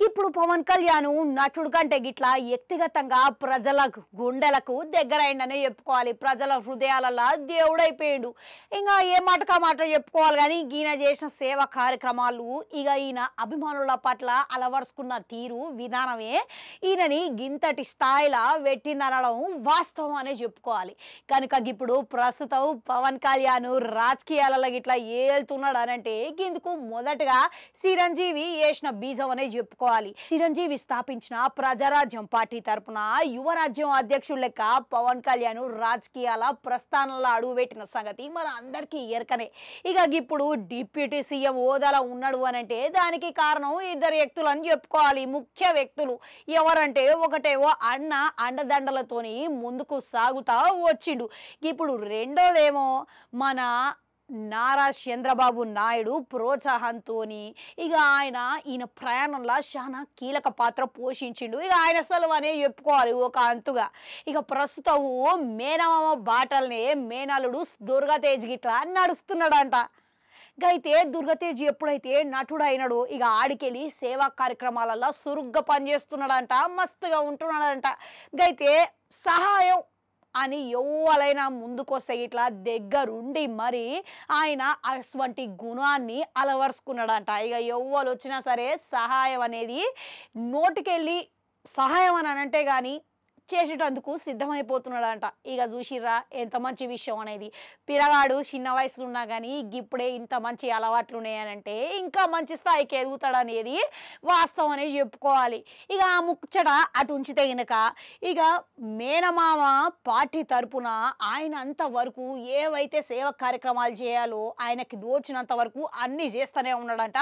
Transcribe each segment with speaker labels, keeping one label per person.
Speaker 1: ఇప్పుడు పవన్ కళ్యాణ్ నటుడు కంటే గిట్లా వ్యక్తిగతంగా ప్రజల గుండెలకు దగ్గరైందనే చెప్పుకోవాలి. ప్రజల హృదయాలలో దేవుడైపోయిండు. ఇంకా ఏ మాటకా మాట చెప్పుకోవాలి కానీ ఈయన చేసిన సేవా కార్యక్రమాలు ఇక ఈయన అభిమానుల పట్ల అలవరుచుకున్న తీరు విధానమే ఈయనని గింతటి స్థాయిలో పెట్టిందనడం వాస్తవం అనే చెప్పుకోవాలి. కనుక ఇప్పుడు ప్రస్తుతం పవన్ కళ్యాణ్ రాజకీయాలలో గిట్లా ఏళ్తున్నాడు అనంటే ఇందుకు మొదటగా చిరంజీవి వేసిన బీజం అనే చెప్పుకోవాలి. చిరంజీవి స్థాపించిన ప్రజారాజ్యం పార్టీ తరపున యువరాజ్యం అధ్యక్షుడు లెక్క పవన్ కళ్యాణ్ రాజకీయాల ప్రస్థానంలో అడుగుపెట్టిన సంగతి మన అందరికీ ఎరకనే. ఇక ఇప్పుడు డిప్యూటీ సీఎం హోదాలో ఉన్నాడు అనంటే దానికి కారణం ఇద్దరు వ్యక్తులు అని చెప్పుకోవాలి. ముఖ్య వ్యక్తులు ఎవరంటే ఒకటేవో అన్న అండదండలతోని ముందుకు సాగుతా వచ్చిండు. ఇప్పుడు రెండోదేమో మన నారా చంద్రబాబు నాయుడు ప్రోత్సాహంతో ఇక ఈయన ప్రయాణంలో చాలా కీలక పాత్ర పోషించిండు. ఇక ఆయన అసలు అనే చెప్పుకోవాలి ఒక అంతుగా. ఇక ప్రస్తుతం మేనమామ బాటల్నే మేనలుడు దుర్గాతేజ్ గిట్లా నడుస్తున్నాడంట. అయితే దుర్గాతేజ్ ఎప్పుడైతే నటుడు అయినాడో ఇక ఆడికెళ్ళి సేవా కార్యక్రమాలలో సురుగ్గా పనిచేస్తున్నాడంట, మస్తుగా ఉంటున్నాడంట. అయితే సహాయం అని ఎవరైనా ముందుకొస్తే ఇట్లా దగ్గరుండి మరి ఆయన అటువంటి గుణాన్ని అలవరుచుకున్నాడంట. ఇక ఎవరు వచ్చినా సరే సహాయం అనేది నోటికెళ్ళి సహాయం అని అంటే కానీ చేసేటందుకు సిద్ధమైపోతున్నాడంట. ఇక చూసిర్రా ఎంత మంచి విషయం అనేది. పిల్లగాడు చిన్న వయసులో ఉన్నా కానీ ఇప్పుడే ఇంత మంచి అలవాట్లు ఉన్నాయనంటే ఇంకా మంచి స్థాయికి ఎదుగుతాడనేది వాస్తవం అనేది చెప్పుకోవాలి. ఇక ఆ ముచ్చట అటు ఉంచితే కనుక ఇక మేనమామ పార్టీ తరపున ఆయన అంతవరకు ఏవైతే సేవా కార్యక్రమాలు చేయాలో ఆయనకి దోచినంత వరకు అన్నీ చేస్తూనే ఉన్నాడంట.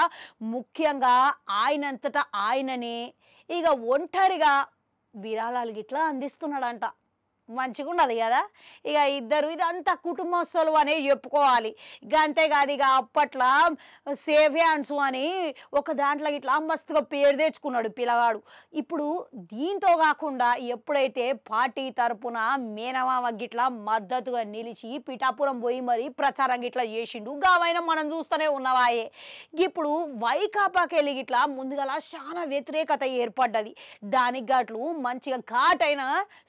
Speaker 1: ముఖ్యంగా ఆయనంతటా ఆయననే ఇక ఒంటరిగా విరాళాలు గిట్లా అందిస్తున్నాడంట. మంచిగా ఉన్నది కదా. ఇక ఇద్దరు ఇదంతా కుటుంబస్తులు అనే చెప్పుకోవాలి. ఇక అంతేకాదు ఇక అప్పట్లో సేవ్ హ్యాండ్స్ అని ఒక దాంట్లో ఇట్లా మస్తుగా పేరు తెచ్చుకున్నాడు పిల్లగాడు. ఇప్పుడు దీంతో కాకుండా ఎప్పుడైతే పార్టీ తరపున మేనమామ గిట్లా మద్దతుగా నిలిచి పిఠాపురం పోయి మరి ప్రచారం గిట్లా చేసిండు. గావైనా మనం చూస్తూనే ఉన్నవాయే. ఇప్పుడు వైకాపాకి వెళ్ళి గిట్లా ముందుగా చాలా వ్యతిరేకత ఏర్పడ్డది. దానికి గట్లు మంచిగా ఘాటైన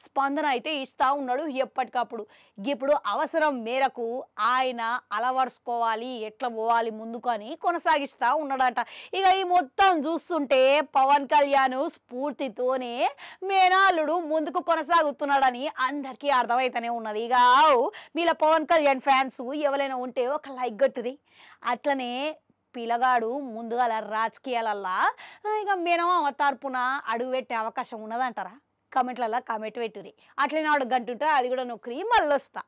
Speaker 1: స్పందన అయితే ఇస్తా ఉన్నాడు ఎప్పటికప్పుడు. ఇప్పుడు అవసరం మేరకు ఆయన అలవరుచుకోవాలి, ఎట్లా పోవాలి ముందుకు అని కొనసాగిస్తూ ఉన్నాడంట. ఇక ఈ మొత్తం చూస్తుంటే పవన్ కళ్యాణ్ స్ఫూర్తితోనే మేనాలుడు ముందుకు కొనసాగుతున్నాడని అందరికీ అర్థమైతేనే ఉన్నది. ఇక వీళ్ళ పవన్ కళ్యాణ్ ఫ్యాన్స్ ఎవరైనా ఉంటే ఒక లైక్ కొట్టుది. అట్లనే పిల్లగాడు ముందుగా రాజకీయాలల్లా ఇక మేనమామ తరపున అడుగుపెట్టే అవకాశం ఉన్నదంటారా? కమెంట్లలో కామెంట్ పెట్టుర్రి. అట్లనే అడుగు గంటుంటే అది కూడా నొక్కరి మళ్ళీ వస్తా.